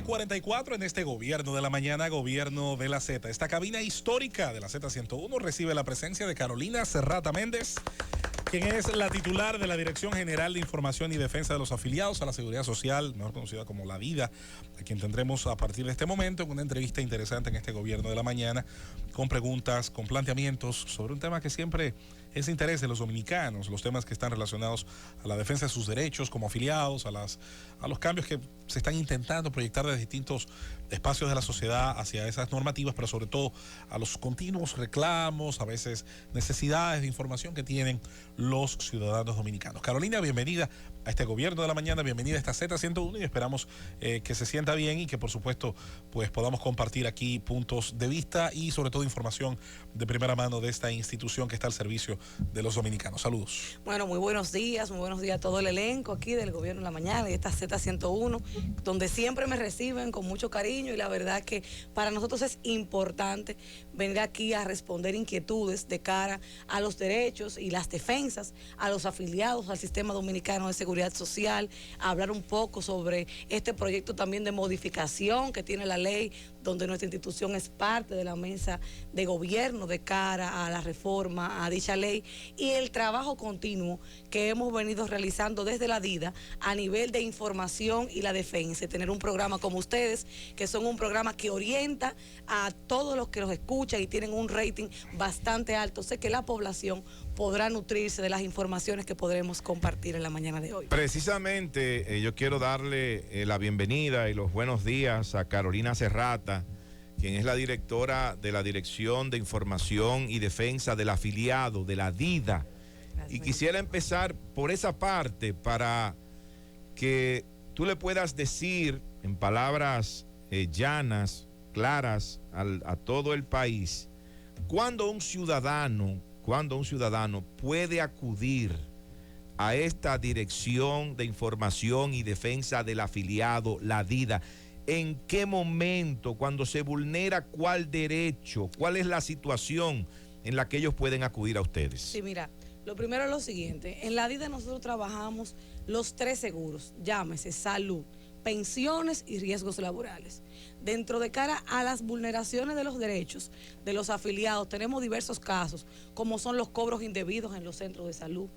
7:44 en este gobierno de la mañana, gobierno de la Z. Esta cabina histórica de la Z101 recibe la presencia de Carolina Serrata Méndez, quien es la titular de la Dirección General de Información y Defensa de los Afiliados a la Seguridad Social, mejor conocida como La Vida, a quien tendremos a partir de este momento en una entrevista interesante en este gobierno de la mañana, con preguntas, con planteamientos sobre un tema que siempre es de interés de los dominicanos, los temas que están relacionados a la defensa de sus derechos como afiliados, a los cambios que se están intentando proyectar desde distintos espacios de la sociedad hacia esas normativas, pero sobre todo a los continuos reclamos, a veces necesidades de información que tienen los ciudadanos dominicanos. Carolina, bienvenida a este gobierno de la mañana, bienvenida a esta Z101 y esperamos que se sienta bien y que por supuesto pues podamos compartir aquí puntos de vista y sobre todo información de primera mano de esta institución que está al servicio de los dominicanos. Saludos. Bueno, muy buenos días a todo el elenco aquí del gobierno de la mañana y esta Z101, donde siempre me reciben con mucho cariño y la verdad que para nosotros es importante venir aquí a responder inquietudes de cara a los derechos y las defensas a los afiliados al sistema dominicano de seguridad social, a hablar un poco sobre este proyecto también de modificación que tiene la ley, donde nuestra institución es parte de la mesa de gobierno de cara a la reforma a dicha ley y el trabajo continuo que hemos venido realizando desde la DIDA a nivel de información y la defensa, y tener un programa como ustedes, que son un programa que orienta a todos los que los escuchan y tienen un rating bastante alto. Sé que la población podrá nutrirse de las informaciones que podremos compartir en la mañana de hoy. Precisamente yo quiero darle la bienvenida y los buenos días a Carolina Serrata, quien es la directora de la Dirección de Información y Defensa del Afiliado, de la DIDA. Gracias. Y quisiera empezar por esa parte para que tú le puedas decir en palabras llanas, claras a todo el país, cuando un ciudadano puede acudir a esta Dirección de Información y Defensa del Afiliado, la DIDA. ¿En qué momento, cuando se vulnera cuál derecho, cuál es la situación en la que ellos pueden acudir a ustedes? Sí, mira, lo primero es lo siguiente. En la DIDA nosotros trabajamos los 3 seguros, llámese salud, pensiones y riesgos laborales. Dentro de cara a las vulneraciones de los derechos de los afiliados, tenemos diversos casos, como son los cobros indebidos en los centros de salud,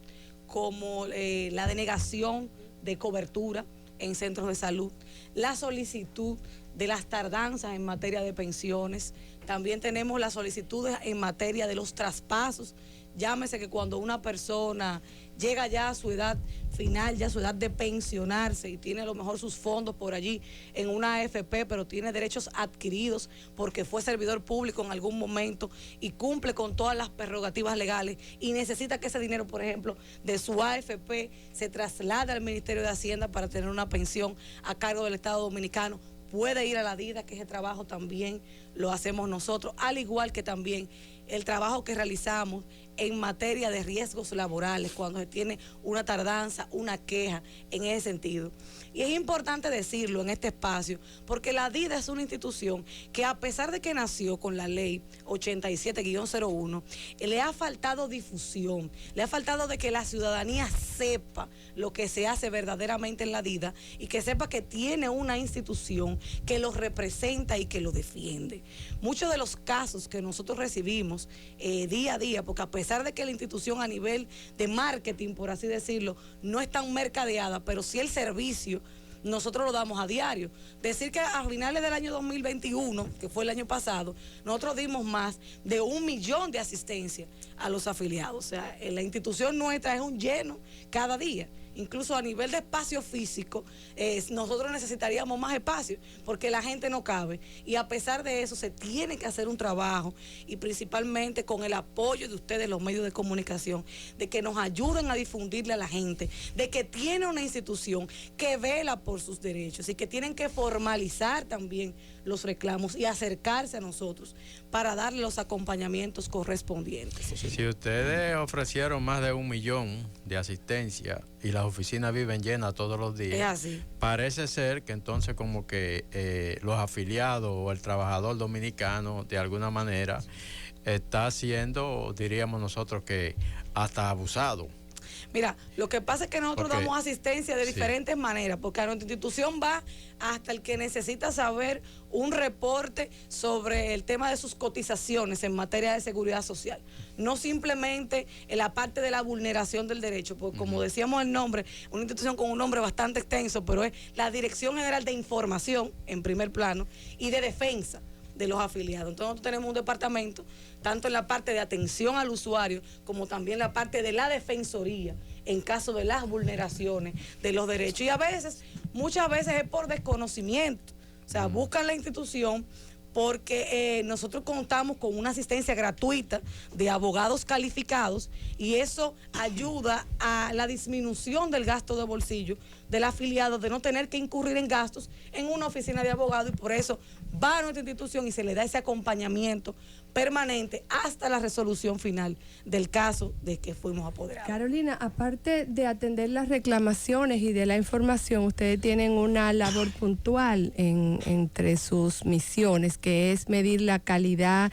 como la denegación de cobertura en centros de salud, la solicitud de las tardanzas en materia de pensiones, también tenemos las solicitudes en materia de los traspasos. Llámese que cuando una persona llega ya a su edad final, ya a su edad de pensionarse y tiene a lo mejor sus fondos por allí en una AFP, pero tiene derechos adquiridos porque fue servidor público en algún momento y cumple con todas las prerrogativas legales y necesita que ese dinero, por ejemplo, de su AFP se traslade al Ministerio de Hacienda para tener una pensión a cargo del Estado Dominicano, puede ir a la DIDA, que ese trabajo también lo hacemos nosotros, al igual que también el trabajo que realizamos en materia de riesgos laborales, cuando se tiene una tardanza, una queja en ese sentido. Y es importante decirlo en este espacio, porque la DIDA es una institución que, a pesar de que nació con la ley 87-01, le ha faltado difusión, le ha faltado de que la ciudadanía sepa lo que se hace verdaderamente en la DIDA y que sepa que tiene una institución que lo representa y que lo defiende. Muchos de los casos que nosotros recibimos día a día, porque a pesar de que la institución a nivel de marketing, por así decirlo, no es tan mercadeada, pero sí el servicio nosotros lo damos a diario. Decir que a finales del año 2021, que fue el año pasado, nosotros dimos más de 1 millón de asistencias a los afiliados. O sea, la institución nuestra es un lleno cada día. Incluso a nivel de espacio físico, nosotros necesitaríamos más espacio porque la gente no cabe. Y a pesar de eso, se tiene que hacer un trabajo, y principalmente con el apoyo de ustedes, los medios de comunicación, de que nos ayuden a difundirle a la gente, de que tiene una institución que vela por sus derechos y que tienen que formalizar también los reclamos y acercarse a nosotros para darle los acompañamientos correspondientes. Si ustedes ofrecieron más de 1 millón de asistencia y las oficinas viven llenas todos los días, es así. Parece ser que entonces como que los afiliados o el trabajador dominicano de alguna manera está siendo, diríamos nosotros, que hasta abusado. Mira, lo que pasa es que nosotros Porque- damos asistencia de sí. diferentes maneras, porque a nuestra institución va hasta el que necesita saber un reporte sobre el tema de sus cotizaciones en materia de seguridad social. No simplemente en la parte de la vulneración del derecho, porque como decíamos el nombre, una institución con un nombre bastante extenso, pero es la Dirección General de Información en primer plano y de defensa de los afiliados. Entonces nosotros tenemos un departamento, tanto en la parte de atención al usuario, como también la parte de la defensoría, en caso de las vulneraciones de los derechos. Y a veces, muchas veces es por desconocimiento. O sea, buscan la institución porque nosotros contamos con una asistencia gratuita de abogados calificados y eso ayuda a la disminución del gasto de bolsillo del afiliado, de no tener que incurrir en gastos en una oficina de abogados, y por eso va a nuestra institución y se le da ese acompañamiento permanente hasta la resolución final del caso de que fuimos apoderados. Carolina, aparte de atender las reclamaciones y de la información, ustedes tienen una labor puntual entre sus misiones, que es medir la calidad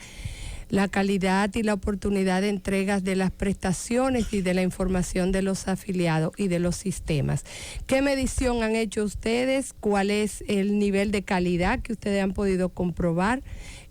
y la oportunidad de entregas de las prestaciones y de la información de los afiliados y de los sistemas. ¿Qué medición han hecho ustedes? ¿Cuál es el nivel de calidad que ustedes han podido comprobar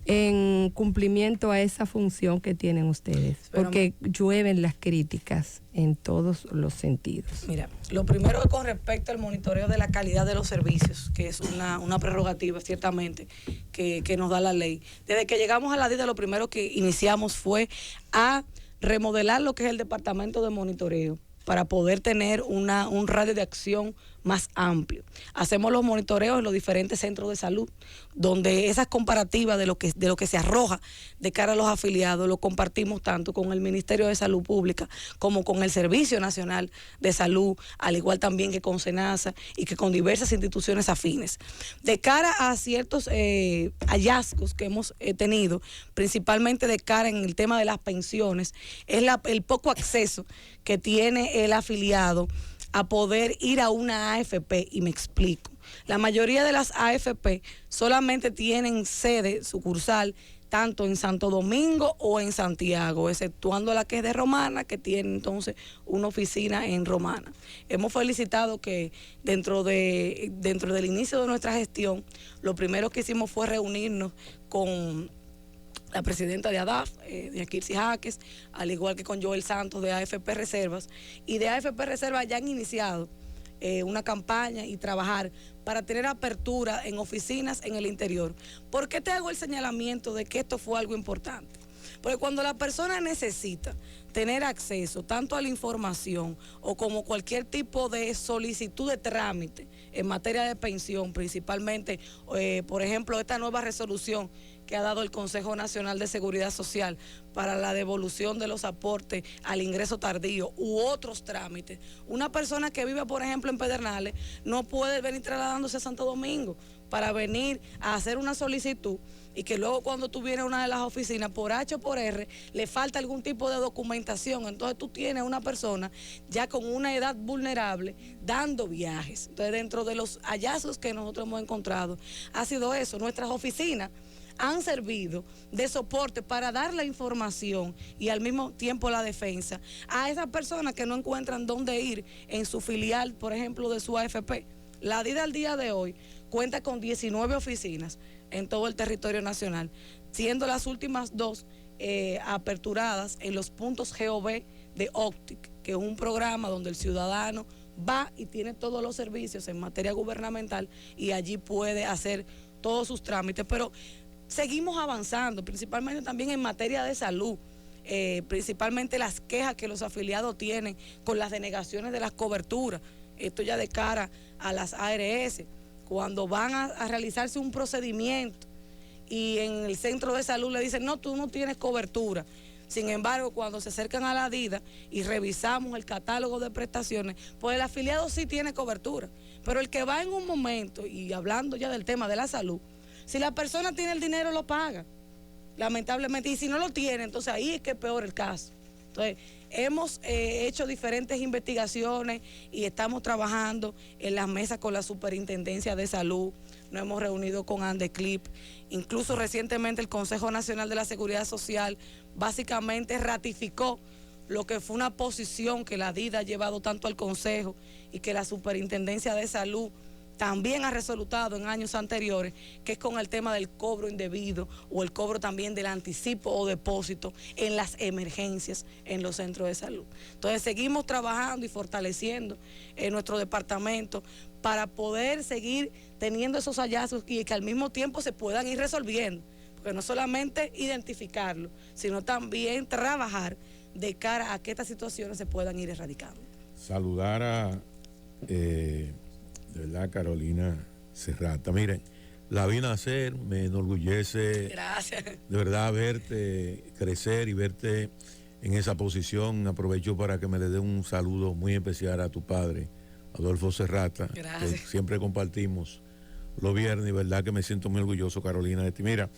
en cumplimiento a esa función que tienen ustedes? Porque llueven las críticas en todos los sentidos. Mira, lo primero es con respecto al monitoreo de la calidad de los servicios, que es una prerrogativa ciertamente que nos da la ley. Desde que llegamos a la DIDA, lo primero que iniciamos fue a remodelar lo que es el departamento de monitoreo para poder tener un radio de acción más amplio. Hacemos los monitoreos en los diferentes centros de salud, donde esas comparativas de lo que se arroja de cara a los afiliados lo compartimos tanto con el Ministerio de Salud Pública como con el Servicio Nacional de Salud, al igual también que con SENASA y que con diversas instituciones afines. De cara a ciertos hallazgos que hemos tenido, principalmente de cara en el tema de las pensiones, es el poco acceso que tiene el afiliado a poder ir a una AFP, y me explico. La mayoría de las AFP solamente tienen sede sucursal tanto en Santo Domingo o en Santiago, exceptuando la que es de Romana, que tiene entonces una oficina en Romana. Hemos felicitado que dentro del inicio de nuestra gestión, lo primero que hicimos fue reunirnos con la presidenta de ADAF, de Kirsi Jaques, al igual que con Joel Santos de AFP Reservas, y de AFP Reservas ya han iniciado una campaña y trabajar para tener apertura en oficinas en el interior. ¿Por qué te hago el señalamiento de que esto fue algo importante? Porque cuando la persona necesita tener acceso tanto a la información o como cualquier tipo de solicitud de trámite en materia de pensión, principalmente, por ejemplo, esta nueva resolución que ha dado el Consejo Nacional de Seguridad Social para la devolución de los aportes al ingreso tardío u otros trámites. Una persona que vive, por ejemplo, en Pedernales no puede venir trasladándose a Santo Domingo para venir a hacer una solicitud y que luego cuando tú vienes a una de las oficinas, por H o por R, le falta algún tipo de documentación. Entonces tú tienes una persona ya con una edad vulnerable dando viajes. Entonces dentro de los hallazgos que nosotros hemos encontrado ha sido eso. Nuestras oficinas han servido de soporte para dar la información y al mismo tiempo la defensa a esas personas que no encuentran dónde ir en su filial, por ejemplo, de su AFP. La DIDA al día de hoy cuenta con 19 oficinas en todo el territorio nacional, siendo las últimas 2 aperturadas en los puntos GOV de OPTIC, que es un programa donde el ciudadano va y tiene todos los servicios en materia gubernamental y allí puede hacer todos sus trámites. Pero seguimos avanzando, principalmente también en materia de salud, principalmente las quejas que los afiliados tienen con las denegaciones de las coberturas. Esto ya de cara a las ARS, cuando van a realizarse un procedimiento y en el centro de salud le dicen, no, tú no tienes cobertura. Sin embargo, cuando se acercan a la DIDA y revisamos el catálogo de prestaciones, pues el afiliado sí tiene cobertura. Pero el que va en un momento, y hablando ya del tema de la salud, si la persona tiene el dinero, lo paga, lamentablemente. Y si no lo tiene, entonces ahí es que es peor el caso. Entonces, hemos hecho diferentes investigaciones y estamos trabajando en las mesas con la Superintendencia de Salud. Nos hemos reunido con Andeclip. Incluso recientemente el Consejo Nacional de la Seguridad Social básicamente ratificó lo que fue una posición que la DIDA ha llevado tanto al Consejo y que la Superintendencia de Salud también ha resolutado en años anteriores, que es con el tema del cobro indebido o el cobro también del anticipo o depósito en las emergencias en los centros de salud. Entonces seguimos trabajando y fortaleciendo nuestro departamento para poder seguir teniendo esos hallazgos y que al mismo tiempo se puedan ir resolviendo, porque no solamente identificarlo, sino también trabajar de cara a que estas situaciones se puedan ir erradicando. Saludar a de verdad, Carolina Serrata. Miren, la vi nacer, me enorgullece. Gracias. De verdad, verte crecer y verte en esa posición. Aprovecho para que me le dé un saludo muy especial a tu padre, Adolfo Serrata. Gracias. Que siempre compartimos los viernes, y verdad que me siento muy orgulloso, Carolina, de ti. Mira,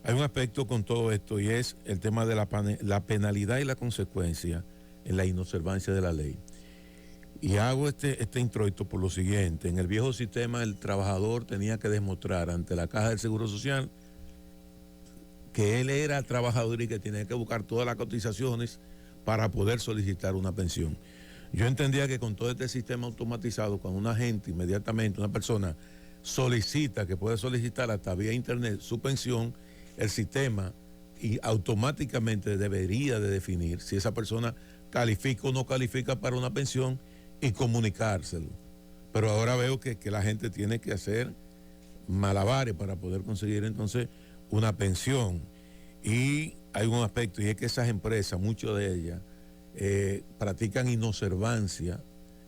hay un aspecto con todo esto y es el tema de la penalidad y la consecuencia en la inobservancia de la ley. Y hago este introito por lo siguiente. En el viejo sistema, el trabajador tenía que demostrar ante la Caja del Seguro Social que él era trabajador y que tenía que buscar todas las cotizaciones para poder solicitar una pensión. Yo entendía que con todo este sistema automatizado, cuando una gente inmediatamente, una persona solicita, que puede solicitar hasta vía internet su pensión, el sistema y automáticamente debería de definir si esa persona califica o no califica para una pensión y comunicárselo. Pero ahora veo que la gente tiene que hacer malabares para poder conseguir entonces una pensión. Y hay un aspecto, y es que esas empresas, muchas de ellas, practican inobservancia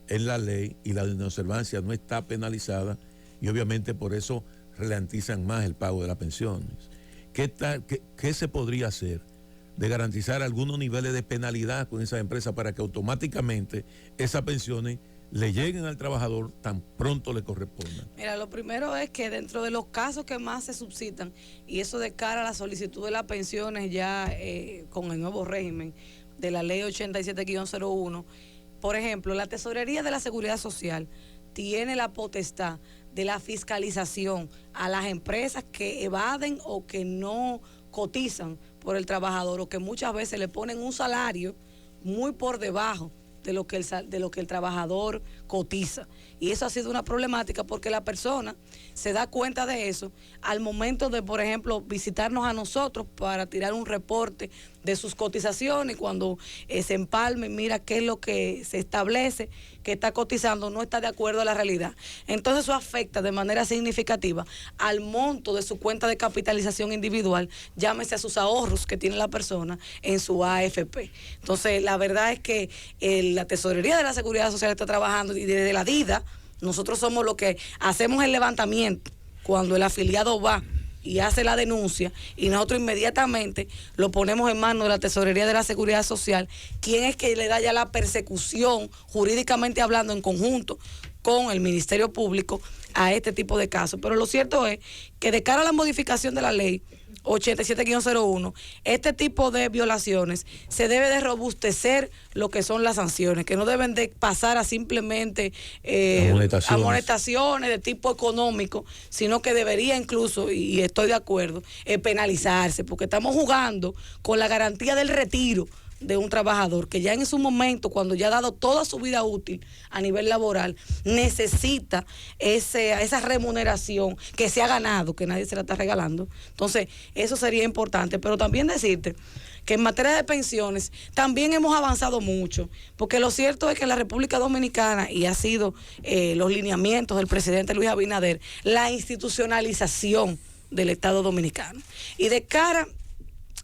en la ley, y la inobservancia no está penalizada, y obviamente por eso ralentizan más el pago de las pensiones. ¿Qué se podría hacer de garantizar algunos niveles de penalidad con esas empresas para que automáticamente esas pensiones le lleguen al trabajador tan pronto le correspondan? Mira, lo primero es que dentro de los casos que más se suscitan, y eso de cara a la solicitud de las pensiones ya con el nuevo régimen de la ley 87-01, por ejemplo, la Tesorería de la Seguridad Social tiene la potestad de la fiscalización a las empresas que evaden o que no cotizan por el trabajador, o que muchas veces le ponen un salario muy por debajo de lo que el trabajador cotiza. Y eso ha sido una problemática porque la persona se da cuenta de eso al momento de, por ejemplo, visitarnos a nosotros para tirar un reporte de sus cotizaciones. Cuando se empalme, mira qué es lo que se establece que está cotizando, no está de acuerdo a la realidad. Entonces eso afecta de manera significativa al monto de su cuenta de capitalización individual, llámese a sus ahorros que tiene la persona en su AFP. Entonces la verdad es que la Tesorería de la Seguridad Social está trabajando, y desde la DIDA nosotros somos los que hacemos el levantamiento cuando el afiliado va y hace la denuncia, y nosotros inmediatamente lo ponemos en manos de la Tesorería de la Seguridad Social, quien es que le da ya la persecución, jurídicamente hablando, en conjunto con el Ministerio Público a este tipo de casos. Pero lo cierto es que de cara a la modificación de la ley 87-01, este tipo de violaciones se debe de robustecer lo que son las sanciones, que no deben de pasar a simplemente amonestaciones de tipo económico, sino que debería incluso, y estoy de acuerdo, penalizarse, porque estamos jugando con la garantía del retiro de un trabajador que ya en su momento, cuando ya ha dado toda su vida útil a nivel laboral, necesita esa remuneración que se ha ganado, que nadie se la está regalando. Entonces, eso sería importante. Pero también decirte que en materia de pensiones también hemos avanzado mucho, porque lo cierto es que en la República Dominicana, y ha sido los lineamientos del presidente Luis Abinader, la institucionalización del Estado Dominicano. Y de cara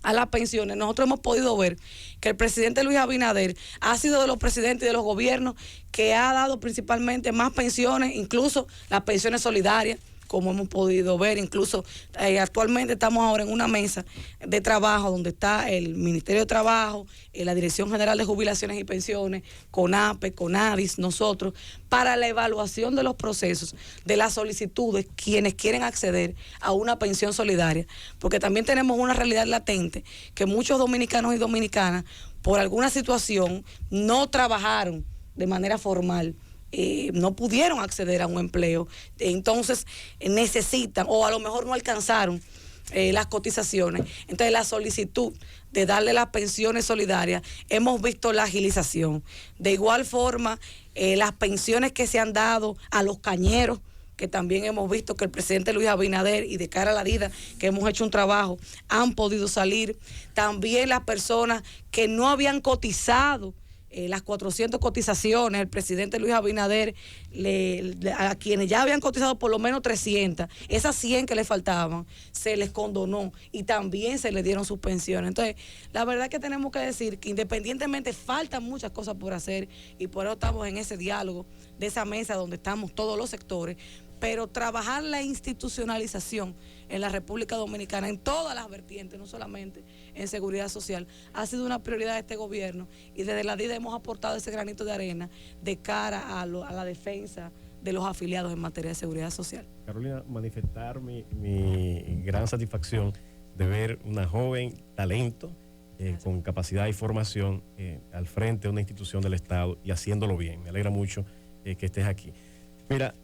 a las pensiones, nosotros hemos podido ver que el presidente Luis Abinader ha sido de los presidentes y de los gobiernos que ha dado principalmente más pensiones, incluso las pensiones solidarias, como hemos podido ver. Incluso actualmente estamos ahora en una mesa de trabajo donde está el Ministerio de Trabajo, la Dirección General de Jubilaciones y Pensiones, CONAPE, CONADIS, nosotros, para la evaluación de los procesos, de las solicitudes, quienes quieren acceder a una pensión solidaria, porque también tenemos una realidad latente, que muchos dominicanos y dominicanas, por alguna situación, no trabajaron de manera formal, no pudieron acceder a un empleo, entonces necesitan, o a lo mejor no alcanzaron las cotizaciones. Entonces, la solicitud de darle las pensiones solidarias, hemos visto la agilización. De igual forma, las pensiones que se han dado a los cañeros, que también hemos visto que el presidente Luis Abinader y de cara a la DIDA, que hemos hecho un trabajo, han podido salir. También las personas que no habían cotizado, las 400 cotizaciones, el presidente Luis Abinader, a quienes ya habían cotizado por lo menos 300, esas 100 que le faltaban, se les condonó y también se les dieron sus pensiones. Entonces, la verdad que tenemos que decir que independientemente faltan muchas cosas por hacer y por eso estamos en ese diálogo de esa mesa donde estamos todos los sectores, pero trabajar la institucionalización en la República Dominicana, en todas las vertientes, no solamente en seguridad social, ha sido una prioridad de este gobierno y desde la DIDA hemos aportado ese granito de arena de cara a la defensa de los afiliados en materia de seguridad social. Carolina, manifestar mi gran satisfacción de ver una joven talento con capacidad y formación al frente de una institución del Estado y haciéndolo bien. Me alegra mucho que estés aquí. Mira,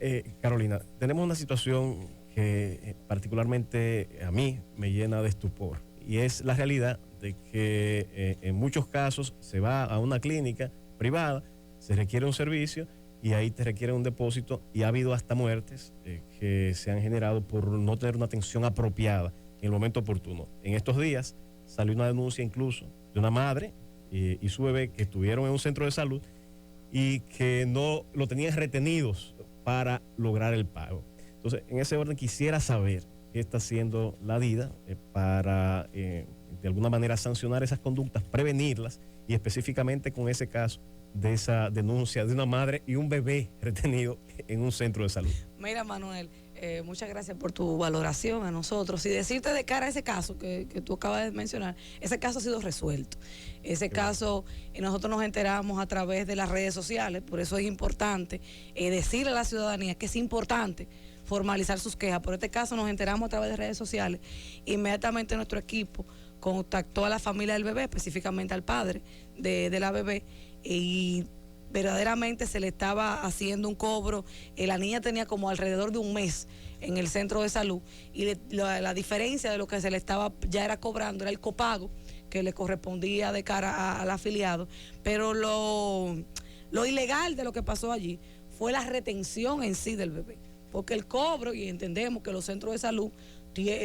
Carolina, tenemos una situación que particularmente a mí me llena de estupor y es la realidad de que en muchos casos se va a una clínica privada, se requiere un servicio y ahí te requiere un depósito y ha habido hasta muertes que se han generado por no tener una atención apropiada en el momento oportuno. En estos días salió una denuncia incluso de una madre y su bebé que estuvieron en un centro de salud y que no lo tenían retenidos para lograr el pago. Entonces, en ese orden quisiera saber qué está haciendo la DIDA para, de alguna manera, sancionar esas conductas, prevenirlas y específicamente con ese caso de esa denuncia de una madre y un bebé retenido en un centro de salud. Mira, Manuel, muchas gracias por tu valoración a nosotros y decirte de cara a ese caso que tú acabas de mencionar, ese caso ha sido resuelto. Ese caso nosotros nos enteramos a través de las redes sociales, por eso es importante decirle a la ciudadanía que es importante formalizar sus quejas. Por este caso nos enteramos a través de redes sociales. Inmediatamente nuestro equipo contactó a la familia del bebé, específicamente al padre de la bebé, y verdaderamente se le estaba haciendo un cobro. La niña tenía como alrededor de un mes en el centro de salud y la diferencia de lo que se le estaba ya era cobrando era el copago que le correspondía de cara al afiliado, pero lo ilegal de lo que pasó allí fue la retención en sí del bebé, porque el cobro, y entendemos que los centros de salud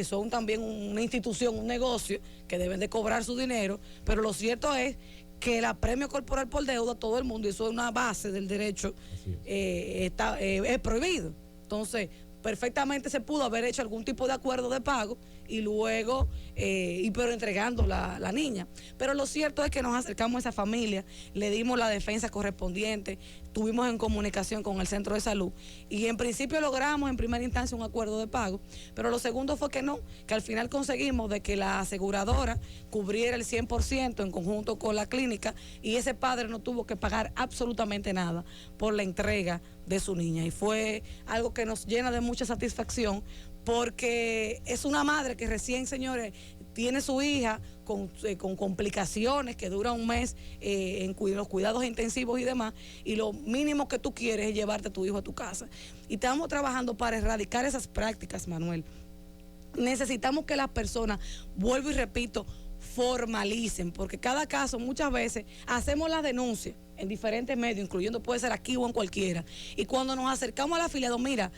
son también una institución, un negocio que deben de cobrar su dinero, pero lo cierto es que el apremio corporal por deuda, todo el mundo, y eso es una base del derecho, es prohibido. Entonces, perfectamente se pudo haber hecho algún tipo de acuerdo de pago y luego, pero entregando la niña. Pero lo cierto es que nos acercamos a esa familia, le dimos la defensa correspondiente, estuvimos en comunicación con el centro de salud y en principio logramos en primera instancia un acuerdo de pago, pero lo segundo fue que al final conseguimos de que la aseguradora cubriera el 100% en conjunto con la clínica y ese padre no tuvo que pagar absolutamente nada por la entrega de su niña y fue algo que nos llena de mucha satisfacción porque es una madre que recién, señores, tiene su hija con complicaciones que dura un mes en los cuidados intensivos y demás, y lo mínimo que tú quieres es llevarte a tu hijo a tu casa. Y estamos trabajando para erradicar esas prácticas, Manuel. Necesitamos que las personas, vuelvo y repito, formalicen, porque cada caso muchas veces hacemos las denuncias en diferentes medios, incluyendo puede ser aquí o en cualquiera, y cuando nos acercamos al afiliado, mira,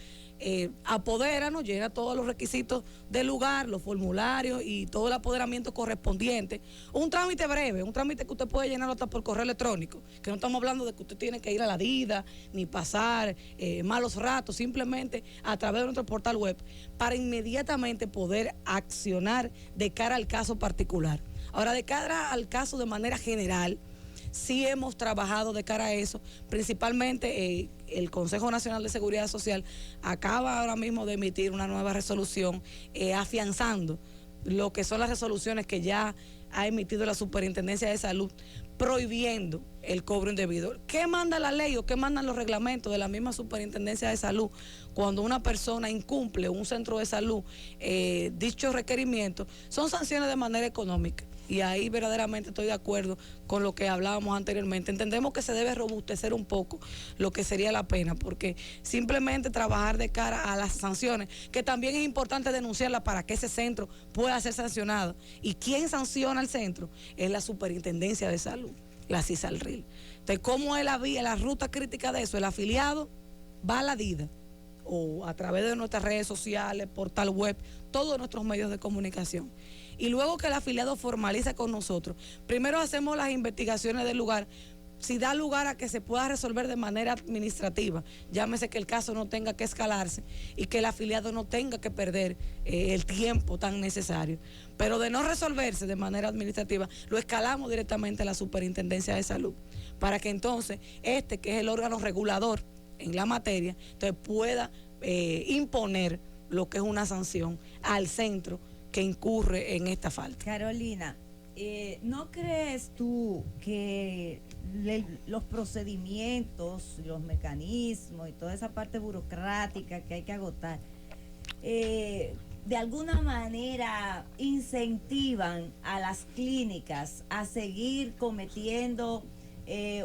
apodéranos, llena todos los requisitos del lugar, los formularios y todo el apoderamiento correspondiente. Un trámite breve, un trámite que usted puede llenar hasta por correo electrónico, que no estamos hablando de que usted tiene que ir a la DIDA, ni pasar malos ratos, simplemente a través de nuestro portal web, para inmediatamente poder accionar de cara al caso particular. Ahora, de cara al caso de manera general, sí hemos trabajado de cara a eso, principalmente el Consejo Nacional de Seguridad Social acaba ahora mismo de emitir una nueva resolución afianzando lo que son las resoluciones que ya ha emitido la Superintendencia de Salud, prohibiendo el cobro indebido. ¿Qué manda la ley o qué mandan los reglamentos de la misma Superintendencia de Salud cuando una persona incumple, un centro de salud, dichos requerimientos? Son sanciones de manera económica. Y ahí verdaderamente estoy de acuerdo con lo que hablábamos anteriormente. Entendemos que se debe robustecer un poco lo que sería la pena, porque simplemente trabajar de cara a las sanciones, que también es importante denunciarlas para que ese centro pueda ser sancionado. ¿Y quién sanciona al centro? Es la Superintendencia de Salud, la CISALRIL. Entonces, ¿cómo es la ruta crítica de eso? El afiliado va a la DIDA o a través de nuestras redes sociales, portal web, todos nuestros medios de comunicación. Y luego que el afiliado formaliza con nosotros, primero hacemos las investigaciones del lugar, si da lugar a que se pueda resolver de manera administrativa, llámese que el caso no tenga que escalarse y que el afiliado no tenga que perder el tiempo tan necesario. Pero de no resolverse de manera administrativa, lo escalamos directamente a la Superintendencia de Salud, para que entonces que es el órgano regulador en la materia, entonces pueda imponer lo que es una sanción al centro que incurre en esta falta. Carolina, ¿no crees tú que los procedimientos, los mecanismos y toda esa parte burocrática que hay que agotar, de alguna manera incentivan a las clínicas a seguir cometiendo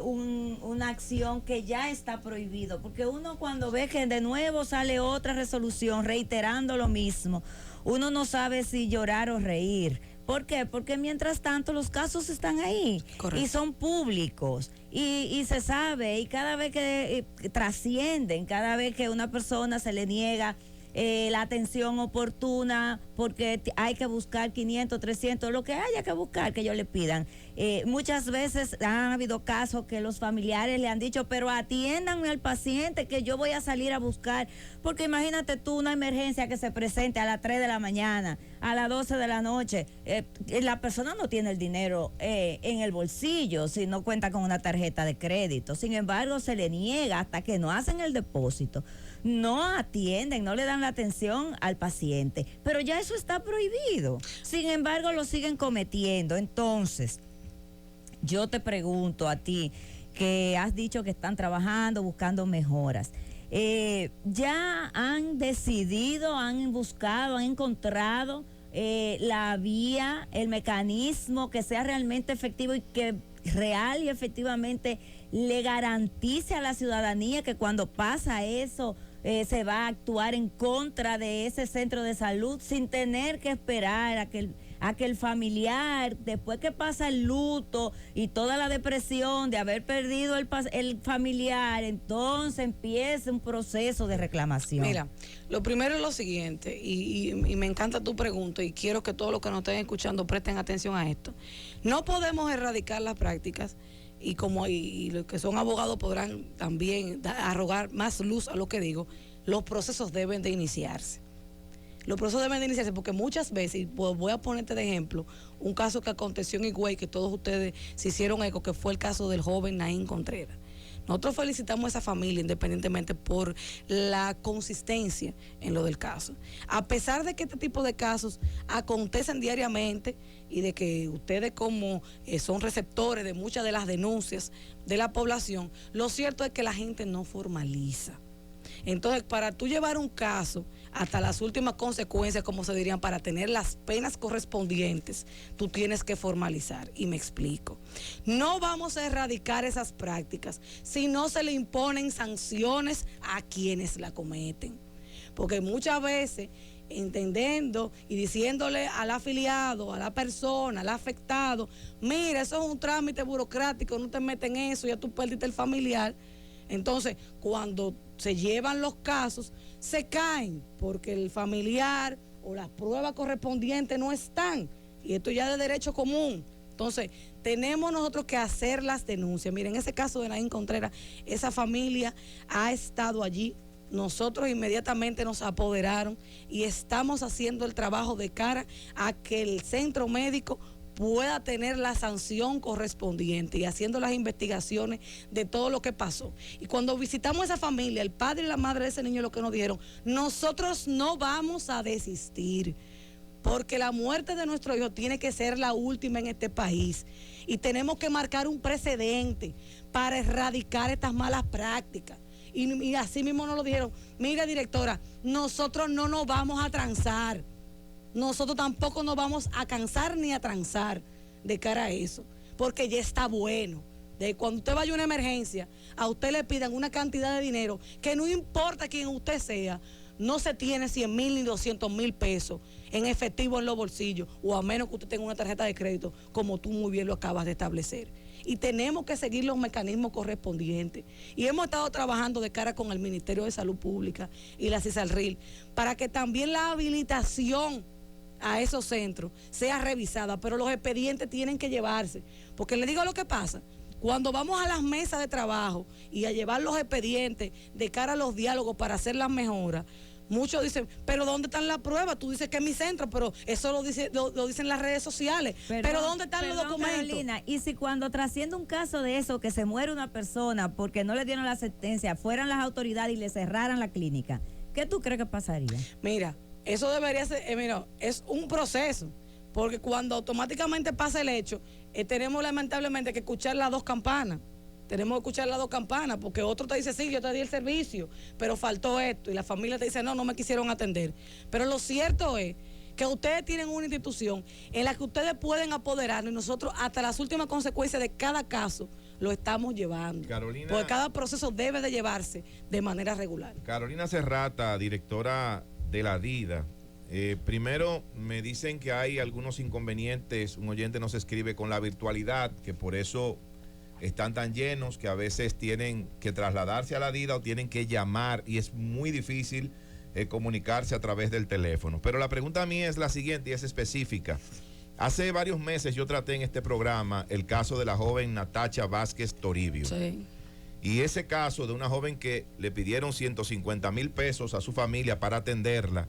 una acción que ya está prohibido? Porque uno, cuando ve que de nuevo sale otra resolución reiterando lo mismo, uno no sabe si llorar o reír. ¿Por qué? Porque mientras tanto los casos están ahí. Correcto. Y son públicos y se sabe, y cada vez que trascienden, cada vez que a una persona se le niega la atención oportuna porque hay que buscar 500, 300, lo que haya que buscar que ellos le pidan. Muchas veces han habido casos que los familiares le han dicho, pero atiéndanme al paciente que yo voy a salir a buscar, porque imagínate tú una emergencia que se presente a las 3 de la mañana, a las 12 de la noche, la persona no tiene el dinero en el bolsillo si no cuenta con una tarjeta de crédito. Sin embargo, se le niega hasta que no hacen el depósito. No atienden, no le dan la atención al paciente, pero ya eso está prohibido. Sin embargo, lo siguen cometiendo. Entonces, yo te pregunto a ti, que has dicho que están trabajando, buscando mejoras. ¿Ya han decidido, han buscado, han encontrado la vía, el mecanismo que sea realmente efectivo y que real y efectivamente le garantice a la ciudadanía que cuando pasa eso se va a actuar en contra de ese centro de salud sin tener que esperar a que el familiar, después que pasa el luto y toda la depresión de haber perdido el familiar, entonces empieza un proceso de reclamación? Mira, lo primero es lo siguiente, y me encanta tu pregunta, y quiero que todos los que nos estén escuchando presten atención a esto. No podemos erradicar las prácticas, y los que son abogados podrán también arrogar más luz a lo que digo. Los procesos deben de iniciarse. Los procesos deben de iniciarse porque muchas veces, y voy a ponerte de ejemplo, un caso que aconteció en Higüey, que todos ustedes se hicieron eco, que fue el caso del joven Naín Contreras. Nosotros felicitamos a esa familia independientemente por la consistencia en lo del caso. A pesar de que este tipo de casos acontecen diariamente y de que ustedes como son receptores de muchas de las denuncias de la población, lo cierto es que la gente no formaliza. Entonces, para tú llevar un caso hasta las últimas consecuencias, como se dirían, para tener las penas correspondientes, tú tienes que formalizar. Y me explico. No vamos a erradicar esas prácticas si no se le imponen sanciones a quienes la cometen. Porque muchas veces, entendiendo y diciéndole al afiliado, a la persona, al afectado, mira, eso es un trámite burocrático, no te meten en eso, ya tú perdiste el familiar. Entonces, cuando se llevan los casos, se caen porque el familiar o las pruebas correspondientes no están. Y esto ya es de derecho común. Entonces, tenemos nosotros que hacer las denuncias. Miren, en ese caso de Naín Contreras, esa familia ha estado allí. Nosotros inmediatamente nos apoderaron y estamos haciendo el trabajo de cara a que el centro médico pueda tener la sanción correspondiente y haciendo las investigaciones de todo lo que pasó. Y cuando visitamos a esa familia, el padre y la madre de ese niño, lo que nos dijeron, nosotros no vamos a desistir. porque la muerte de nuestro hijo tiene que ser la última en este país y tenemos que marcar un precedente para erradicar estas malas prácticas. Y así mismo nos lo dijeron, mira directora, nosotros no nos vamos a transar, nosotros tampoco nos vamos a cansar ni a transar de cara a eso, porque ya está bueno. De cuando usted vaya a una emergencia, a usted le pidan una cantidad de dinero que no importa quién usted sea, no se tiene 100,000 ni 200,000 pesos en efectivo en los bolsillos, o a menos que usted tenga una tarjeta de crédito, como tú muy bien lo acabas de establecer. Y tenemos que seguir los mecanismos correspondientes. Y hemos estado trabajando de cara con el Ministerio de Salud Pública y la CISALRIL para que también la habilitación a esos centros sea revisada, pero los expedientes tienen que llevarse. Porque le digo lo que pasa. Cuando vamos a las mesas de trabajo y a llevar los expedientes de cara a los diálogos para hacer las mejoras, muchos dicen, pero ¿dónde están las pruebas? Tú dices que es mi centro, pero eso lo dicen las redes sociales. Pero ¿dónde están los documentos? Carolina, y si cuando trasciende un caso de eso, que se muere una persona porque no le dieron la sentencia, fueran las autoridades y le cerraran la clínica, ¿qué tú crees que pasaría? Mira, eso debería ser, es un proceso. Porque cuando automáticamente pasa el hecho, tenemos lamentablemente que escuchar las dos campanas. Tenemos que escuchar las dos campanas, porque otro te dice, sí, yo te di el servicio, pero faltó esto. Y la familia te dice, no, no me quisieron atender. Pero lo cierto es que ustedes tienen una institución en la que ustedes pueden apoderarnos y nosotros hasta las últimas consecuencias de cada caso lo estamos llevando. Carolina, porque cada proceso debe de llevarse de manera regular. Carolina Serrata, directora de la DIDA. Primero, me dicen que hay algunos inconvenientes. Un oyente nos escribe con la virtualidad, que por eso están tan llenos, que a veces tienen que trasladarse a la DIDA o tienen que llamar y es muy difícil comunicarse a través del teléfono. Pero la pregunta mía es la siguiente y es específica. Hace varios meses yo traté en este programa el caso de la joven Natacha Vázquez Toribio. Sí. Y ese caso de una joven que le pidieron 150,000 pesos a su familia para atenderla.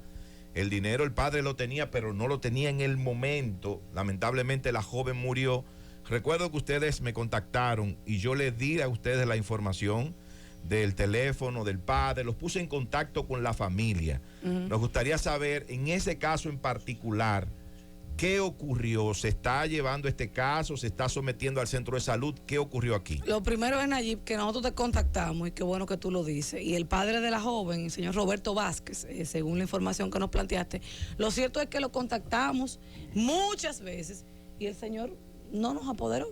El dinero el padre lo tenía, pero no lo tenía en el momento. Lamentablemente la joven murió. Recuerdo que ustedes me contactaron y yo les di a ustedes la información del teléfono del padre, los puse en contacto con la familia. Nos gustaría saber, en ese caso en particular, ¿qué ocurrió? ¿Se está llevando este caso? ¿Se está sometiendo al centro de salud? ¿Qué ocurrió aquí? Lo primero es, Nayib, que nosotros te contactamos y qué bueno que tú lo dices. Y el padre de la joven, el señor Roberto Vázquez, según la información que nos planteaste, lo cierto es que lo contactamos muchas veces y el señor no nos apoderó.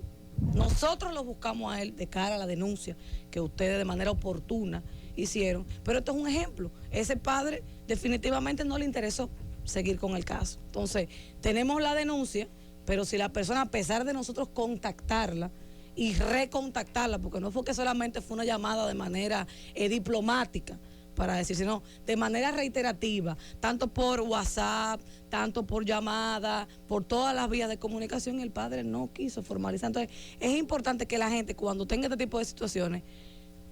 Nosotros lo buscamos a él de cara a la denuncia que ustedes de manera oportuna hicieron. Pero esto es un ejemplo. Ese padre definitivamente no le interesó seguir con el caso. Entonces, tenemos la denuncia, pero si la persona, a pesar de nosotros contactarla y recontactarla, porque no fue que solamente fue una llamada de manera diplomática para decir, sino de manera reiterativa, tanto por WhatsApp, tanto por llamada, por todas las vías de comunicación, el padre no quiso formalizar. Entonces, es importante que la gente, cuando tenga este tipo de situaciones,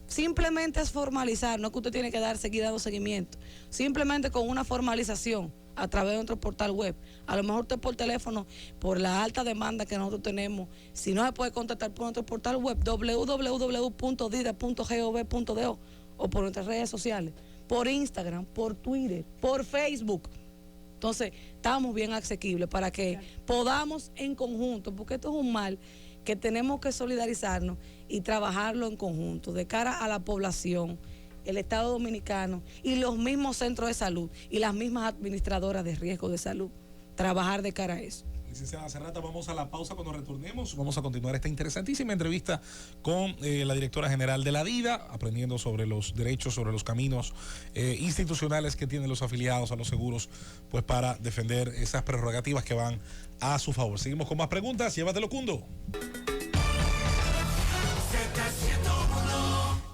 simplemente es formalizar, no es que usted tiene que seguir dando seguimiento, simplemente con una formalización a través de nuestro portal web. A lo mejor usted por teléfono, por la alta demanda que nosotros tenemos, si no se puede contactar por nuestro portal web www.dida.gov.do o por nuestras redes sociales, por Instagram, por Twitter, por Facebook. Entonces, estamos bien asequibles para que podamos en conjunto, porque esto es un mal que tenemos que solidarizarnos y trabajarlo en conjunto de cara a la población, el Estado Dominicano y los mismos centros de salud y las mismas administradoras de riesgo de salud, trabajar de cara a eso. Licenciada Serrata, vamos a la pausa. Cuando retornemos vamos a continuar esta interesantísima entrevista con la directora general de la DIDA, aprendiendo sobre los derechos, sobre los caminos institucionales que tienen los afiliados a los seguros, pues para defender esas prerrogativas que van a su favor. Seguimos con más preguntas. Llévatelo, Cundo.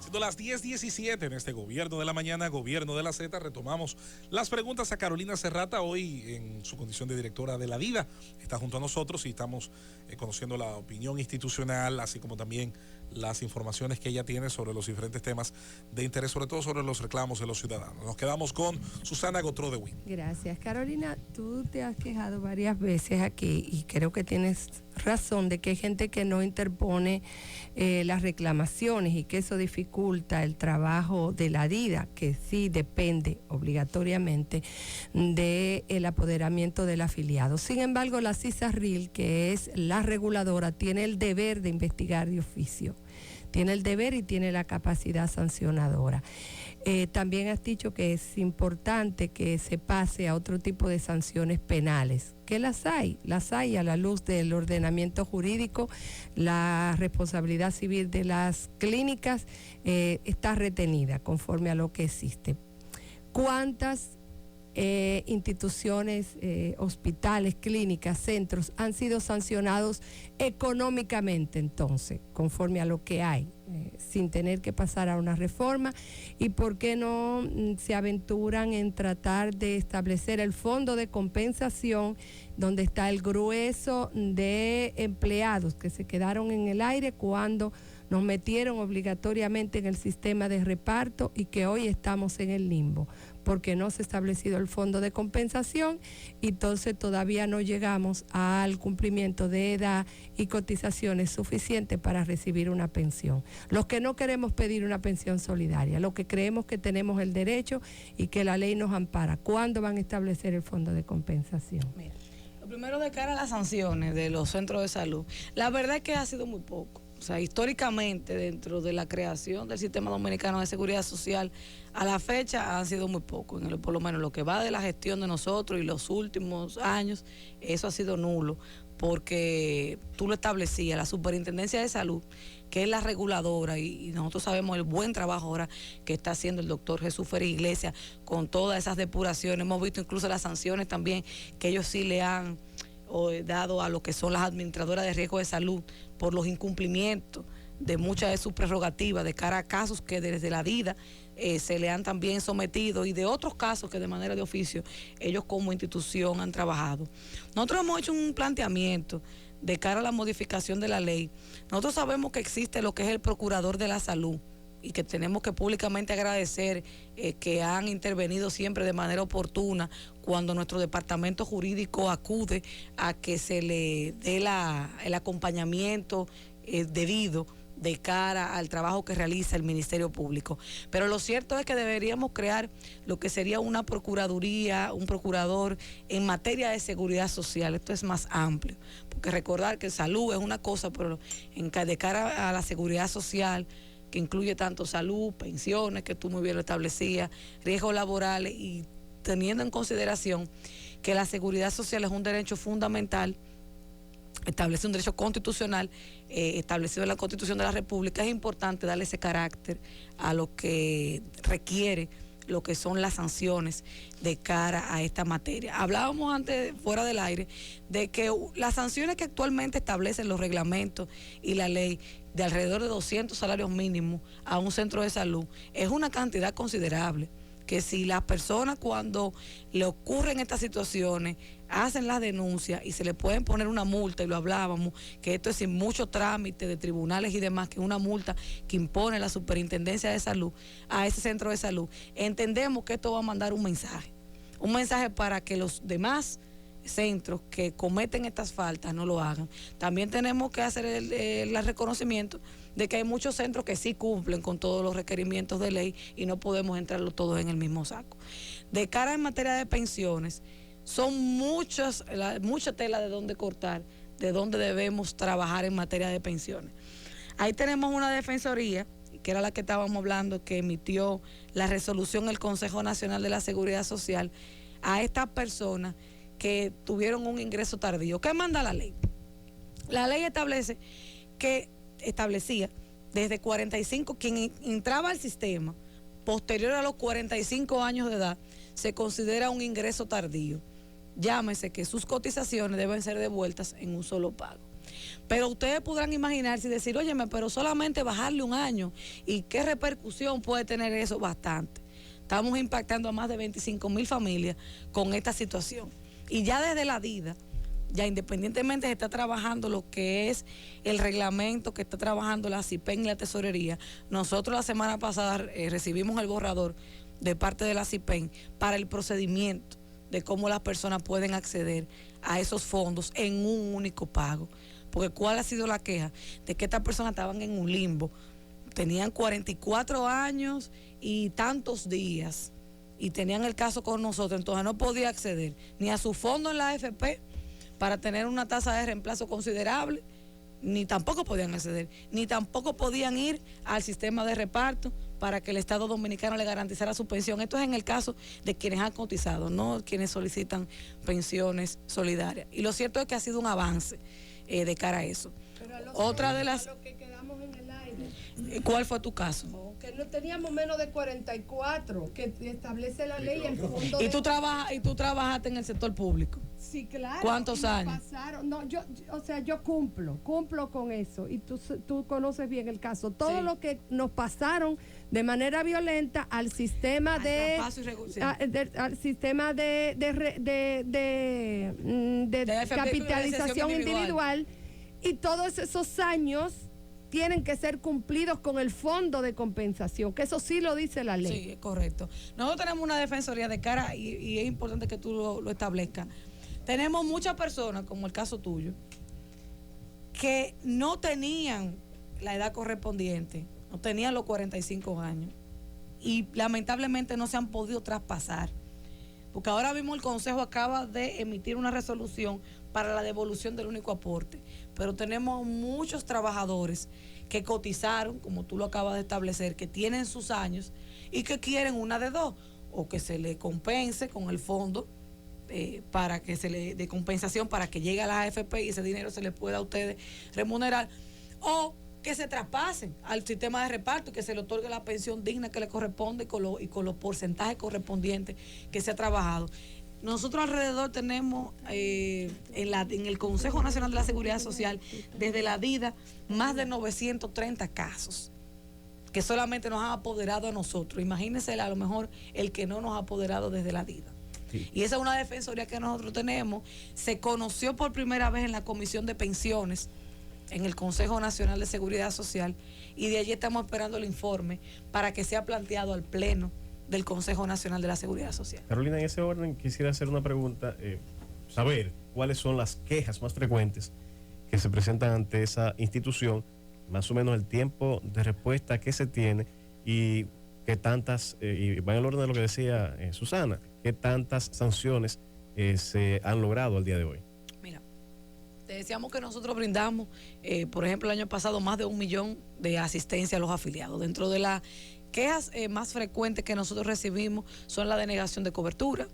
Siendo las 10:17 en este Gobierno de la Mañana, Gobierno de la Z, retomamos las preguntas a Carolina Serrata, hoy en su condición de directora de la DIDA. Está junto a nosotros y estamos conociendo la opinión institucional, así como también las informaciones que ella tiene sobre los diferentes temas de interés, sobre todo sobre los reclamos de los ciudadanos. Nos quedamos con Susana Gotró de Win. Gracias, Carolina. Tú te has quejado varias veces aquí y creo que tienes razón de que hay gente que no interpone las reclamaciones y que eso dificulta el trabajo de la DIDA, que sí depende obligatoriamente del apoderamiento del afiliado. Sin embargo, la CISARRIL, que es la reguladora, tiene el deber de investigar de oficio. Tiene el deber y tiene la capacidad sancionadora. También has dicho que es importante que se pase a otro tipo de sanciones penales, que las hay a la luz del ordenamiento jurídico. La responsabilidad civil de las clínicas está retenida conforme a lo que existe. ¿Cuántas instituciones, hospitales, clínicas, centros han sido sancionados económicamente entonces, conforme a lo que hay, sin tener que pasar a una reforma? ¿Y por qué no se aventuran en tratar de establecer el fondo de compensación, donde está el grueso de empleados que se quedaron en el aire cuando nos metieron obligatoriamente en el sistema de reparto y que hoy estamos en el limbo? Porque no se ha establecido el fondo de compensación y entonces todavía no llegamos al cumplimiento de edad y cotizaciones suficientes para recibir una pensión. Los que no queremos pedir una pensión solidaria, los que creemos que tenemos el derecho y que la ley nos ampara, ¿cuándo van a establecer el fondo de compensación? Mira, lo primero, de cara a las sanciones de los centros de salud, la verdad es que ha sido muy poco. O sea, históricamente, dentro de la creación del Sistema Dominicano de Seguridad Social, a la fecha han sido muy pocos. Por lo menos lo que va de la gestión de nosotros y los últimos años, eso ha sido nulo, porque tú lo establecías, la Superintendencia de Salud, que es la reguladora, y nosotros sabemos el buen trabajo ahora que está haciendo el doctor Jesús Férez Iglesias con todas esas depuraciones. Hemos visto incluso las sanciones también que ellos sí le han dado a lo que son las administradoras de riesgo de salud por los incumplimientos de muchas de sus prerrogativas de cara a casos que desde la DIDA se le han también sometido, y de otros casos que de manera de oficio ellos como institución han trabajado. Nosotros hemos hecho un planteamiento de cara a la modificación de la ley. Nosotros sabemos que existe lo que es el procurador de la salud, y que tenemos que públicamente agradecer que han intervenido siempre de manera oportuna cuando nuestro departamento jurídico acude a que se le dé el acompañamiento debido de cara al trabajo que realiza el Ministerio Público. Pero lo cierto es que deberíamos crear lo que sería una procuraduría, un procurador en materia de seguridad social. Esto es más amplio, porque recordar que salud es una cosa, pero de cara a la seguridad social, que incluye tanto salud, pensiones, que tú muy bien lo establecías, riesgos laborales, y teniendo en consideración que la seguridad social es un derecho fundamental, establece un derecho constitucional establecido en la Constitución de la República, es importante darle ese carácter a lo que requiere lo que son las sanciones de cara a esta materia. Hablábamos antes, fuera del aire, de que las sanciones que actualmente establecen los reglamentos y la ley de alrededor de 200 salarios mínimos a un centro de salud es una cantidad considerable, que si las personas, cuando le ocurren estas situaciones, hacen las denuncias y se le pueden poner una multa, y lo hablábamos, que esto es sin mucho trámite de tribunales y demás, que es una multa que impone la Superintendencia de Salud a ese centro de salud, entendemos que esto va a mandar un mensaje para que los demás centros que cometen estas faltas no lo hagan. También tenemos que hacer el reconocimiento de que hay muchos centros que sí cumplen con todos los requerimientos de ley y no podemos entrarlos todos en el mismo saco. De cara en materia de pensiones, son mucha tela de dónde cortar, de dónde debemos trabajar en materia de pensiones. Ahí tenemos una defensoría, que era la que estábamos hablando, que emitió la resolución el Consejo Nacional de la Seguridad Social a estas personas que tuvieron un ingreso tardío. ¿Qué manda la ley? La ley establecía desde 45, quien entraba al sistema posterior a los 45 años de edad, se considera un ingreso tardío. Llámese que sus cotizaciones deben ser devueltas en un solo pago. Pero ustedes podrán imaginarse y decir, óyeme, pero solamente bajarle un año, ¿y qué repercusión puede tener eso? Bastante. Estamos impactando a más de 25,000 familias con esta situación. Y ya desde la DIDA, ya independientemente se está trabajando lo que es el reglamento que está trabajando la CIPEN y la tesorería. Nosotros la semana pasada recibimos el borrador de parte de la CIPEN para el procedimiento de cómo las personas pueden acceder a esos fondos en un único pago. Porque ¿cuál ha sido la queja? De que estas personas estaban en un limbo. Tenían 44 años y tantos días y tenían el caso con nosotros, entonces no podía acceder ni a su fondo en la AFP para tener una tasa de reemplazo considerable, ni tampoco podían acceder, ni tampoco podían ir al sistema de reparto para que el Estado Dominicano le garantizara su pensión. Esto es en el caso de quienes han cotizado, no quienes solicitan pensiones solidarias. Y lo cierto es que ha sido un avance de cara a eso. Otra de las... ¿Cuál fue tu caso? Que no teníamos menos de 44, que establece la ley el fondo. ¿Y tú trabajaste en el sector público? Sí, claro. ¿Cuántos años? No, yo cumplo con eso. Y tú conoces bien el caso. Todo lo que nos pasaron de manera violenta al sistema al sistema de capitalización individual, y todos esos años tienen que ser cumplidos con el fondo de compensación, que eso sí lo dice la ley. Sí, correcto. Nosotros tenemos una defensoría de cara y es importante que tú lo establezcas. Tenemos muchas personas, como el caso tuyo, que no tenían la edad correspondiente, no tenían los 45 años y lamentablemente no se han podido traspasar. Porque ahora mismo el Consejo acaba de emitir una resolución para la devolución del único aporte, pero tenemos muchos trabajadores que cotizaron, como tú lo acabas de establecer, que tienen sus años y que quieren una de dos, o que se le compense con el fondo para que se le de compensación para que llegue a la AFP y ese dinero se le pueda a ustedes remunerar, o que se traspasen al sistema de reparto y que se le otorgue la pensión digna que le corresponde y con los porcentajes correspondientes que se ha trabajado. Nosotros alrededor tenemos en el Consejo Nacional de la Seguridad Social, desde la DIDA, más de 930 casos que solamente nos han apoderado a nosotros. Imagínense a lo mejor el que no nos ha apoderado desde la DIDA. Sí. Y esa es una defensoría que nosotros tenemos. Se conoció por primera vez en la Comisión de Pensiones, en el Consejo Nacional de Seguridad Social, y de allí estamos esperando el informe para que sea planteado al Pleno del Consejo Nacional de la Seguridad Social. Carolina, en ese orden quisiera hacer una pregunta, saber cuáles son las quejas más frecuentes que se presentan ante esa institución, más o menos el tiempo de respuesta que se tiene y qué tantas, y va en el orden de lo que decía Susana, qué tantas sanciones se han logrado al día de hoy. Mira, te decíamos que nosotros brindamos, por ejemplo, el año pasado más de 1 millón de asistencia a los afiliados. Dentro de las quejas más frecuentes que nosotros recibimos son la denegación de cobertura,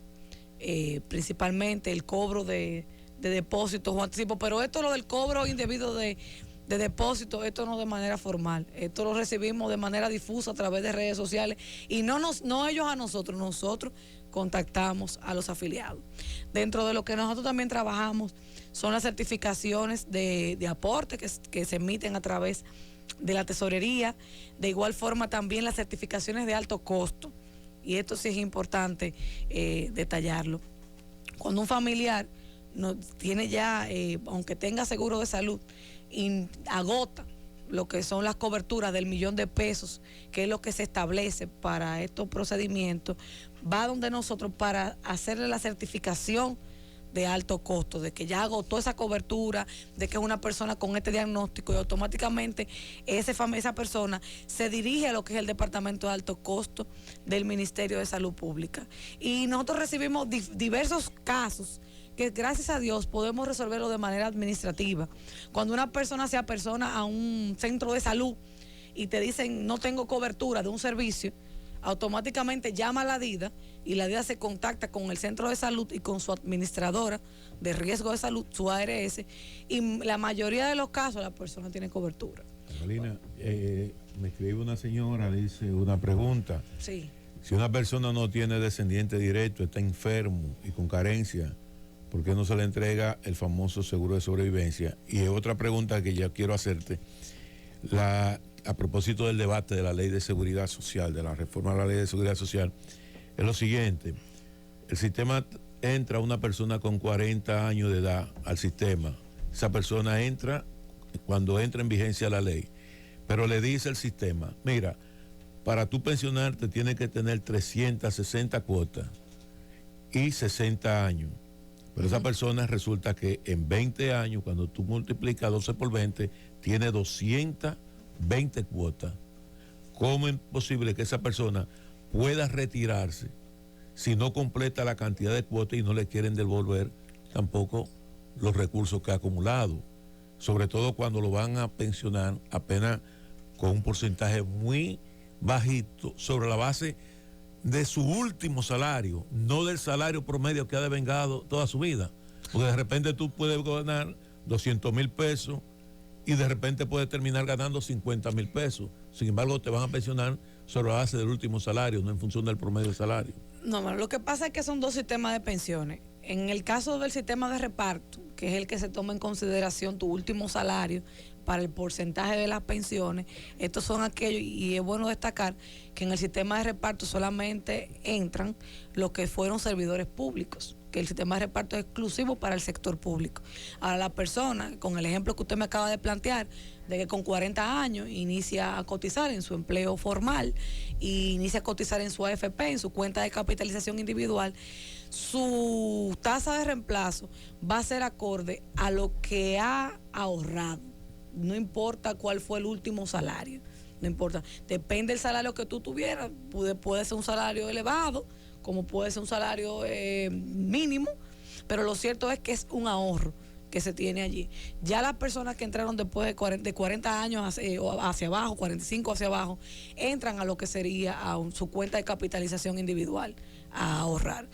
principalmente el cobro de depósitos o anticipos, pero esto lo del cobro indebido de depósitos, esto no de manera formal, esto lo recibimos de manera difusa a través de redes sociales y no ellos a nosotros contactamos a los afiliados. Dentro de lo que nosotros también trabajamos son las certificaciones de aporte que se emiten a través de la tesorería, de igual forma también las certificaciones de alto costo, y esto sí es importante detallarlo. Cuando un familiar no tiene ya, aunque tenga seguro de salud, y agota lo que son las coberturas del $1.000.000, que es lo que se establece para estos procedimientos, va donde nosotros para hacerle la certificación de alto costo, de que ya agotó esa cobertura, de que es una persona con este diagnóstico, y automáticamente esa persona se dirige a lo que es el Departamento de Alto Costo del Ministerio de Salud Pública. Y nosotros recibimos diversos casos que gracias a Dios podemos resolverlo de manera administrativa. Cuando una persona se apersona a un centro de salud y te dicen no tengo cobertura de un servicio, automáticamente llama a la DIDA y la DIDA se contacta con el centro de salud y con su administradora de riesgo de salud, su ARS, y la mayoría de los casos la persona tiene cobertura. Carolina, me escribe una señora, dice una pregunta. Sí. Si una persona no tiene descendiente directo, está enfermo y con carencia, ¿por qué no se le entrega el famoso seguro de sobrevivencia? Y otra pregunta que ya quiero hacerte, a propósito del debate de la ley de seguridad social, de la reforma de la ley de seguridad social, es lo siguiente: el sistema entra una persona con 40 años de edad al sistema. Esa persona entra cuando entra en vigencia la ley, pero le dice el sistema, mira, para tú pensionarte tienes que tener 360 cuotas y 60 años. Pero esa persona resulta que en 20 años, cuando tú multiplicas 12 por 20, tiene 220 cuotas. ¿Cómo es posible que esa persona pueda retirarse si no completa la cantidad de cuotas y no le quieren devolver tampoco los recursos que ha acumulado? Sobre todo cuando lo van a pensionar apenas con un porcentaje muy bajito sobre la base de su último salario, no del salario promedio que ha devengado toda su vida. Porque de repente tú puedes ganar 200,000 pesos y de repente puedes terminar ganando 50,000 pesos. Sin embargo, te van a pensionar sobre la base del último salario, no en función del promedio del salario. No, bueno, lo que pasa es que son dos sistemas de pensiones. En el caso del sistema de reparto, que es el que se toma en consideración tu último salario para el porcentaje de las pensiones, estos son aquellos, y es bueno destacar que en el sistema de reparto solamente entran los que fueron servidores públicos, que el sistema de reparto es exclusivo para el sector público. Ahora la persona, con el ejemplo que usted me acaba de plantear, de que con 40 años inicia a cotizar en su empleo formal y inicia a cotizar en su AFP, en su cuenta de capitalización individual, su tasa de reemplazo va a ser acorde a lo que ha ahorrado. No importa cuál fue el último salario, no importa. Depende del salario que tú tuvieras, puede ser un salario elevado, como puede ser un salario mínimo, pero lo cierto es que es un ahorro que se tiene allí. Ya las personas que entraron después de 40 años hacia abajo, 45 hacia abajo, entran a lo que sería a su cuenta de capitalización individual, a ahorrar.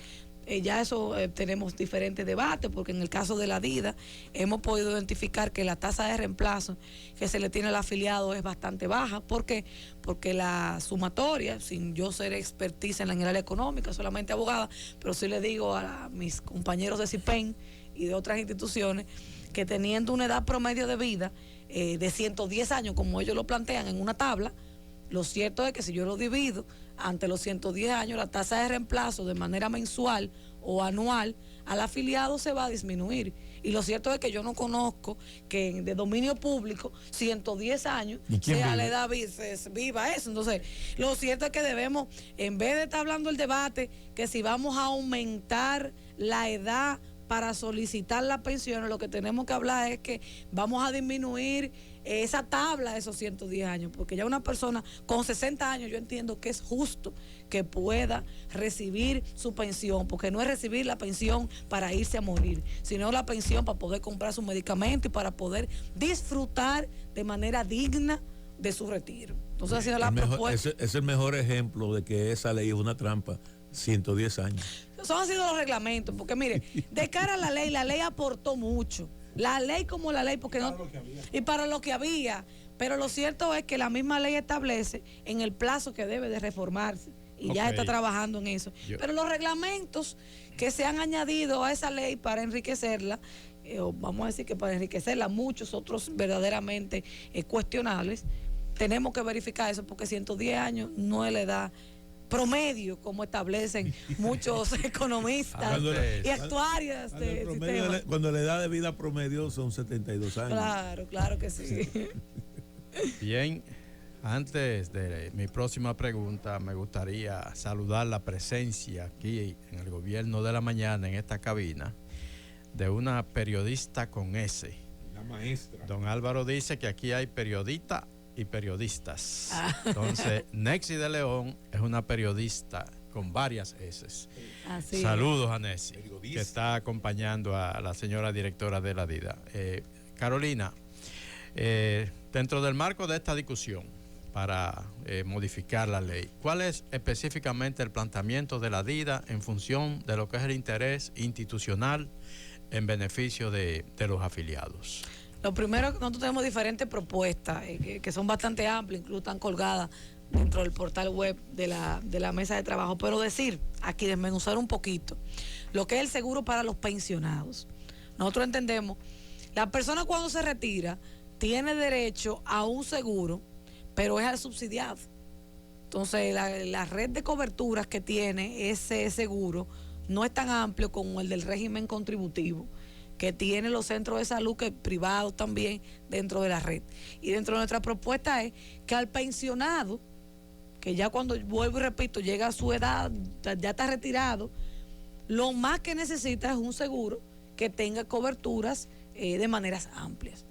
Ya eso tenemos diferentes debates, porque en el caso de la DIDA hemos podido identificar que la tasa de reemplazo que se le tiene al afiliado es bastante baja. ¿Por qué? Porque la sumatoria, sin yo ser expertise en la área económica, solamente abogada, pero sí le digo a mis compañeros de CIPEN y de otras instituciones que teniendo una edad promedio de vida de 110 años, como ellos lo plantean en una tabla, lo cierto es que si yo lo divido ante los 110 años, la tasa de reemplazo de manera mensual o anual al afiliado se va a disminuir. Y lo cierto es que yo no conozco que de dominio público 110 años sea la edad viva eso. Entonces, lo cierto es que debemos, en vez de estar hablando el debate, que si vamos a aumentar la edad para solicitar la pensión, lo que tenemos que hablar es que vamos a disminuir esa tabla de esos 110 años, porque ya una persona con 60 años yo entiendo que es justo que pueda recibir su pensión, porque no es recibir la pensión para irse a morir, sino la pensión para poder comprar su medicamento y para poder disfrutar de manera digna de su retiro. Entonces ha sido la propuesta. Es el mejor ejemplo de que esa ley es una trampa. 110 años. Esos han sido los reglamentos, porque mire, de cara a la ley aportó mucho. La ley como la ley, porque no, y para lo que había, pero lo cierto es que la misma ley establece en el plazo que debe de reformarse y ya está trabajando en eso. Pero los reglamentos que se han añadido a esa ley para enriquecerla, o vamos a decir que para enriquecerla, muchos otros verdaderamente cuestionables, tenemos que verificar eso, porque 110 años no es la edad promedio, como establecen muchos economistas y actuarios. Cuando la edad de vida promedio son 72 años. Claro que sí. Bien, antes de mi próxima pregunta, me gustaría saludar la presencia aquí en el Gobierno de la Mañana, en esta cabina, de una periodista con S. La maestra. Don Álvaro dice que aquí hay periodistas y periodistas. Entonces, Nexi de León es una periodista con varias S. Saludos a Nexi, que está acompañando a la señora directora de la DIDA. Carolina, dentro del marco de esta discusión para modificar la ley, ¿cuál es específicamente el planteamiento de la DIDA en función de lo que es el interés institucional en beneficio de los afiliados? Lo primero, nosotros tenemos diferentes propuestas que son bastante amplias, incluso están colgadas dentro del portal web de la mesa de trabajo, pero decir, aquí desmenuzar un poquito, lo que es el seguro para los pensionados. Nosotros entendemos, la persona cuando se retira tiene derecho a un seguro, pero es al subsidiado. Entonces, la red de coberturas que tiene ese seguro no es tan amplio como el del régimen contributivo que tienen los centros de salud que privados también dentro de la red. Y dentro de nuestra propuesta es que al pensionado, que ya cuando, vuelvo y repito, llega a su edad, ya está retirado, lo más que necesita es un seguro que tenga coberturas de maneras amplias.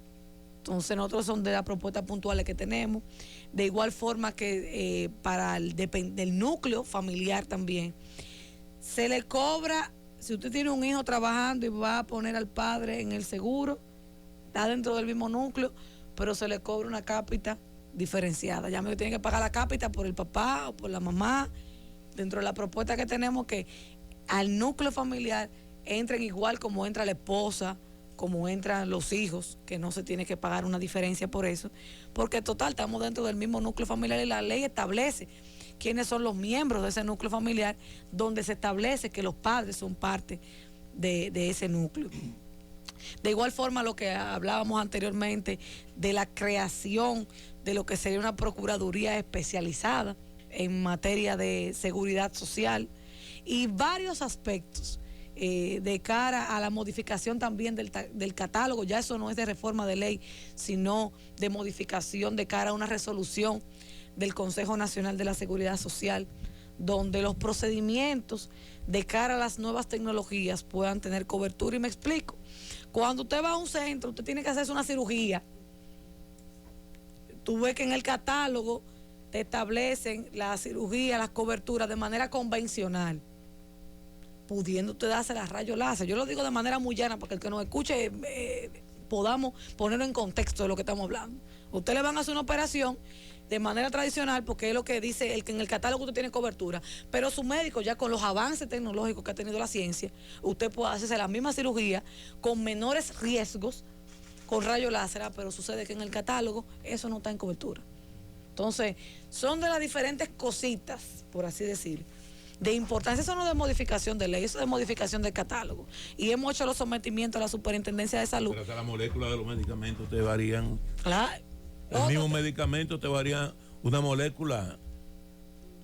Entonces nosotros son de las propuestas puntuales que tenemos. De igual forma que para el núcleo familiar también, se le cobra, si usted tiene un hijo trabajando y va a poner al padre en el seguro, está dentro del mismo núcleo, pero se le cobra una cápita diferenciada. Ya me tiene que pagar la cápita por el papá o por la mamá. Dentro de la propuesta que tenemos, que al núcleo familiar entren igual como entra la esposa, como entran los hijos, que no se tiene que pagar una diferencia por eso, porque total, estamos dentro del mismo núcleo familiar y la ley establece quiénes son los miembros de ese núcleo familiar, donde se establece que los padres son parte de ese núcleo. De igual forma, lo que hablábamos anteriormente de la creación de lo que sería una procuraduría especializada en materia de seguridad social y varios aspectos de cara a la modificación también del catálogo. Ya eso no es de reforma de ley, sino de modificación de cara a una resolución del Consejo Nacional de la Seguridad Social, donde los procedimientos de cara a las nuevas tecnologías puedan tener cobertura. Y me explico. Cuando usted va a un centro, usted tiene que hacerse una cirugía. Tú ves que en el catálogo te establecen la cirugía, las coberturas de manera convencional, pudiendo usted darse las rayos láser. Yo lo digo de manera muy llana para que el que nos escuche podamos ponerlo en contexto de lo que estamos hablando. Usted le van a hacer una operación de manera tradicional porque es lo que dice el que en el catálogo usted tiene cobertura, pero su médico, ya con los avances tecnológicos que ha tenido la ciencia, usted puede hacerse la misma cirugía con menores riesgos con rayos láser, pero sucede que en el catálogo eso no está en cobertura. Entonces, son de las diferentes cositas, por así decir, de importancia. Eso no es de modificación de ley, eso es de modificación del catálogo. Y hemos hecho los sometimientos a la Superintendencia de Salud. Pero que las moléculas de los medicamentos te varían. Claro. El mismo medicamento te varía una molécula.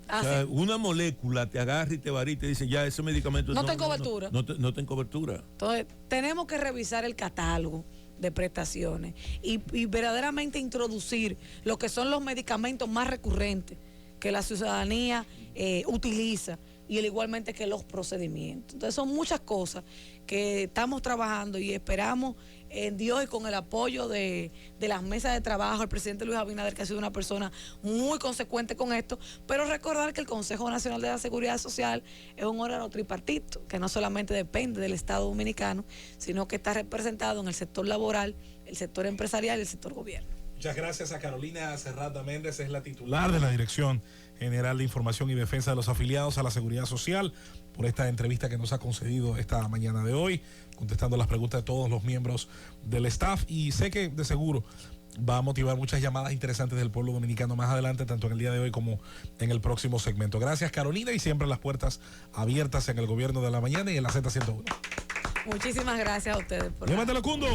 O sea, una molécula te agarra y te varía y te dice, ya ese medicamento no está en cobertura. No está en cobertura. Entonces, tenemos que revisar el catálogo de prestaciones y verdaderamente introducir lo que son los medicamentos más recurrentes que la ciudadanía utiliza, y igualmente que los procedimientos. Entonces son muchas cosas que estamos trabajando y esperamos en Dios y con el apoyo de las mesas de trabajo, el presidente Luis Abinader, que ha sido una persona muy consecuente con esto, pero recordar que el Consejo Nacional de la Seguridad Social es un órgano tripartito, que no solamente depende del Estado Dominicano, sino que está representado en el sector laboral, el sector empresarial y el sector gobierno. Muchas gracias a Carolina Serrata Méndez, es la titular de la Dirección General de Información y Defensa de los Afiliados a la Seguridad Social, por esta entrevista que nos ha concedido esta mañana de hoy, contestando las preguntas de todos los miembros del staff, y sé que de seguro va a motivar muchas llamadas interesantes del pueblo dominicano más adelante, tanto en el día de hoy como en el próximo segmento. Gracias, Carolina, y siempre las puertas abiertas en el Gobierno de la Mañana y en la Z101. Muchísimas gracias a ustedes. Llévatelo, Cundo.